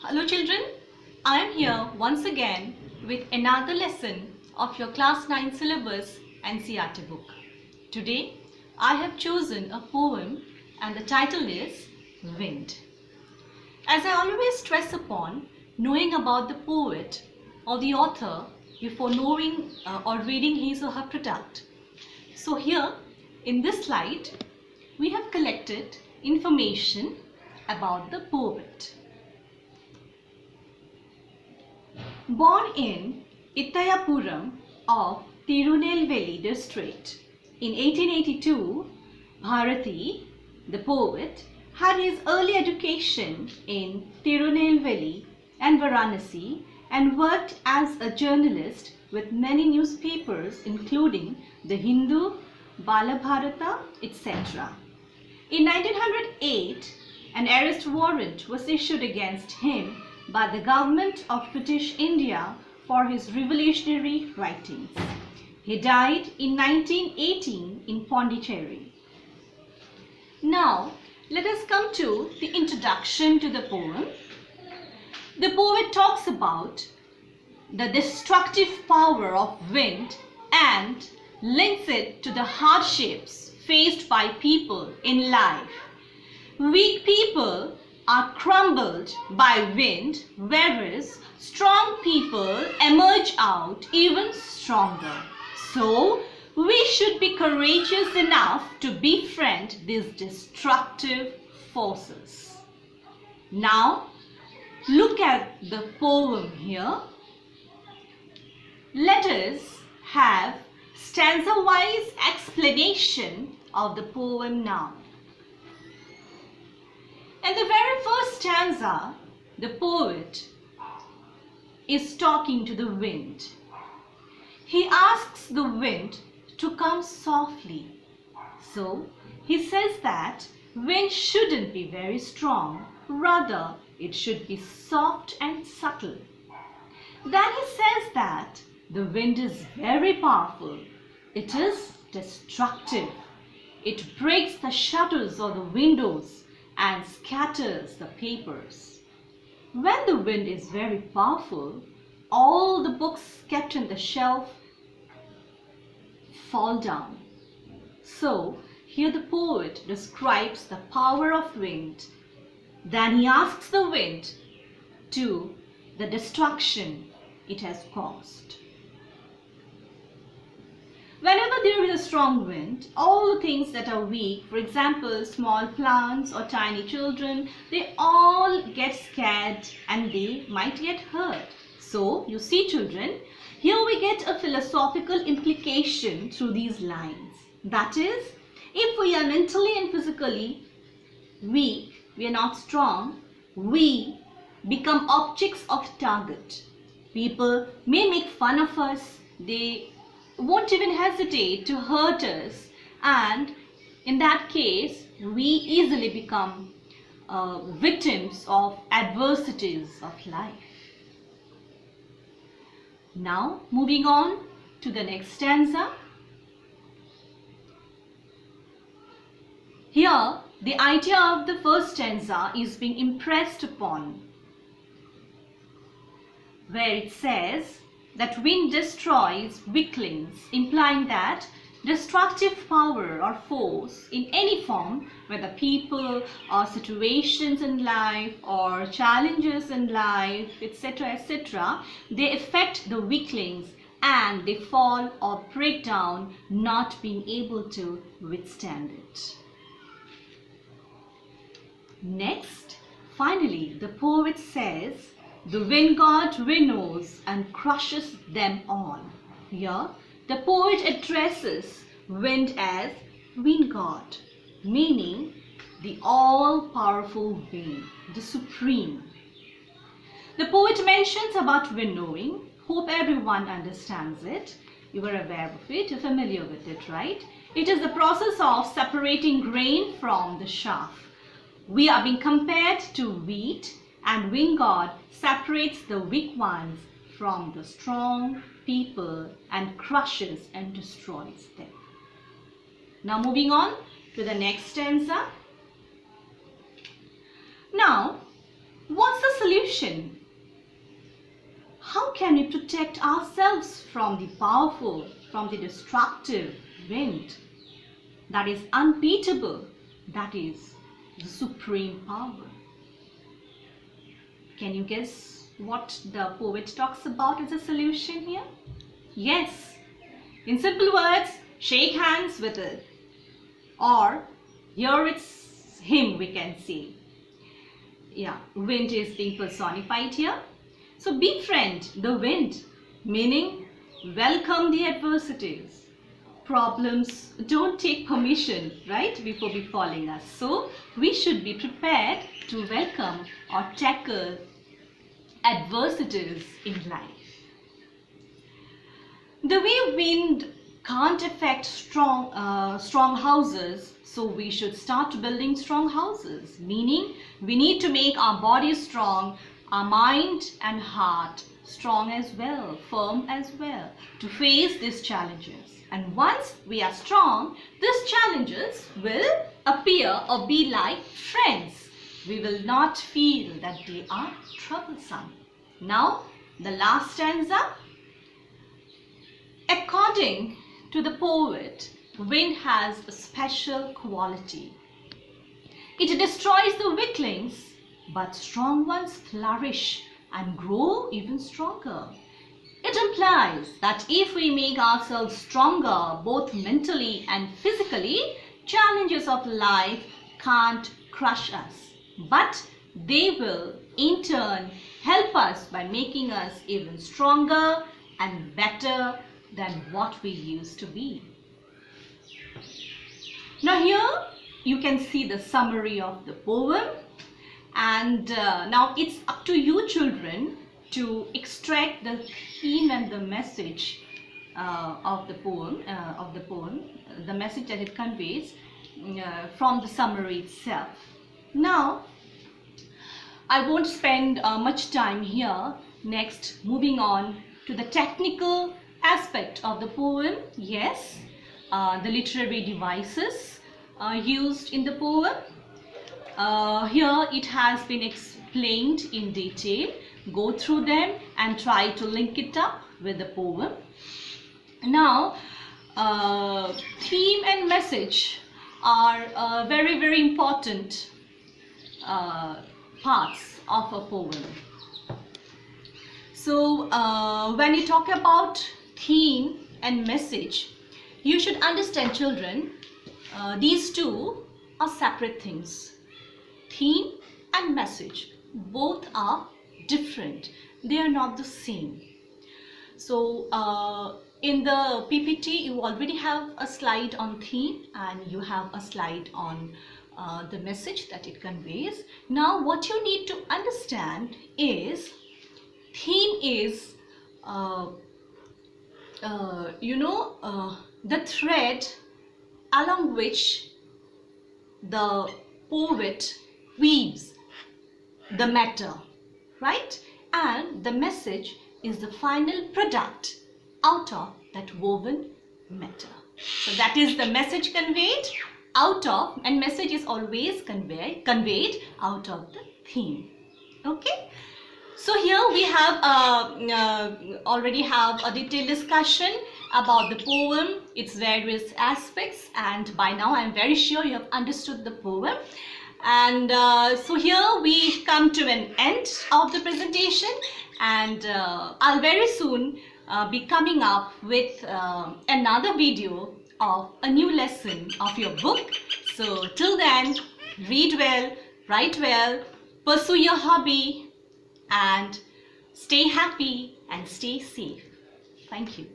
Hello children, I am here once again with another lesson of your class 9 syllabus NCERT book. Today I have chosen a poem and the title is Wind. As I always stress upon knowing about the poet or the author before knowing or reading his or her product. So here in this slide we have collected information about the poet. Born in Ittayapuram of Tirunelveli district in 1882, Bharati, the poet, had his early education in Tirunelveli and Varanasi and worked as a journalist with many newspapers including the Hindu, Balabharata, etc. In 1908, an arrest warrant was issued against him by the government of British India for his revolutionary writings. He died in 1918 in Pondicherry. Now, let us come to the introduction to the poem. The poet talks about the destructive power of wind and links it to the hardships faced by people in life. Weak people are crumbled by wind, whereas strong people emerge out even stronger. So, we should be courageous enough to befriend these destructive forces. Now, look at the poem here. Let us have stanza-wise explanation of the poem now. In the very first stanza, the poet is talking to the wind. He asks the wind to come softly. So, he says that wind shouldn't be very strong, rather it should be soft and subtle. Then he says that the wind is very powerful. It is destructive. It breaks the shutters of the windows and scatters the papers. When the wind is very powerful, all the books kept in the shelf fall down. So, here the poet describes the power of wind. Then he asks the wind to the destruction it has caused. Whenever there is a strong wind, all the things that are weak, for example, small plants or tiny children, they all get scared and they might get hurt. So, you see children, here we get a philosophical implication through these lines. That is, if we are mentally and physically weak, we are not strong, we become objects of target. People may make fun of us, they won't even hesitate to hurt us, and in that case we easily become victims of adversities of life. Now moving on to the next stanza. Here the idea of the first stanza is being impressed upon, where it says that wind destroys weaklings, implying that destructive power or force in any form, whether people or situations in life or challenges in life, etc., etc., they affect the weaklings and they fall or break down, not being able to withstand it. Next, finally, the poet says, the wind god winnows and crushes them all. Here, the poet addresses wind as wind god, meaning the all-powerful wind, the supreme. The poet mentions about winnowing. Hope everyone understands it. You are aware of it, you're familiar with it, right? It is the process of separating grain from the chaff. We are being compared to wheat, and wind god separates the weak ones from the strong people and crushes and destroys them. Now moving on to the next stanza. Now, what's the solution. How can we protect ourselves from the powerful, from the destructive wind that is unbeatable, that is the supreme power? Can you guess what the poet talks about as a solution here? Yes, in simple words, shake hands with it. Or here it's him, we can say. Yeah, wind is being personified here. So befriend the wind, meaning welcome the adversities. Problems don't take permission, right, before befalling us. So we should be prepared to welcome or tackle adversities in life. The way wind can't affect strong houses, so we should start building strong houses, meaning we need to make our body strong, our mind and heart strong as well, firm as well, to face these challenges. And once we are strong, these challenges will appear or be like friends. We will not feel that they are troublesome. Now, the last stanza. According to the poet, wind has a special quality. It destroys the weaklings, but strong ones flourish and grow even stronger. It implies that if we make ourselves stronger, both mentally and physically, challenges of life can't crush us, but they will in turn help us by making us even stronger and better than what we used to be. Now here you can see the summary of the poem, and now it's up to you children to extract the theme and the message of the poem, the message that it conveys from the summary itself. Now I won't spend much time here. Next, moving on to the technical aspect of the poem. Yes, the literary devices used in the poem. Here it has been explained in detail. Go through them and try to link it up with the poem. Now, theme and message are very, very important parts of a poem. So, when you talk about theme and message, you should understand, children, these two are separate things. Theme and message, both are different. They are not the same. So in the PPT you already have a slide on theme and you have a slide on the message that it conveys. Now what you need to understand is theme is the thread along which the poet weaves the matter, right? And the message is the final product out of that woven matter. So that is the message conveyed out of, and message is always conveyed out of the theme. Okay? So here we have already have a detailed discussion about the poem, its various aspects, and by now I am very sure you have understood the poem. And so here we come to an end of the presentation, and I'll very soon be coming up with another video of a new lesson of your book. So till then, read well, write well, pursue your hobby, and stay happy and stay safe. Thank you.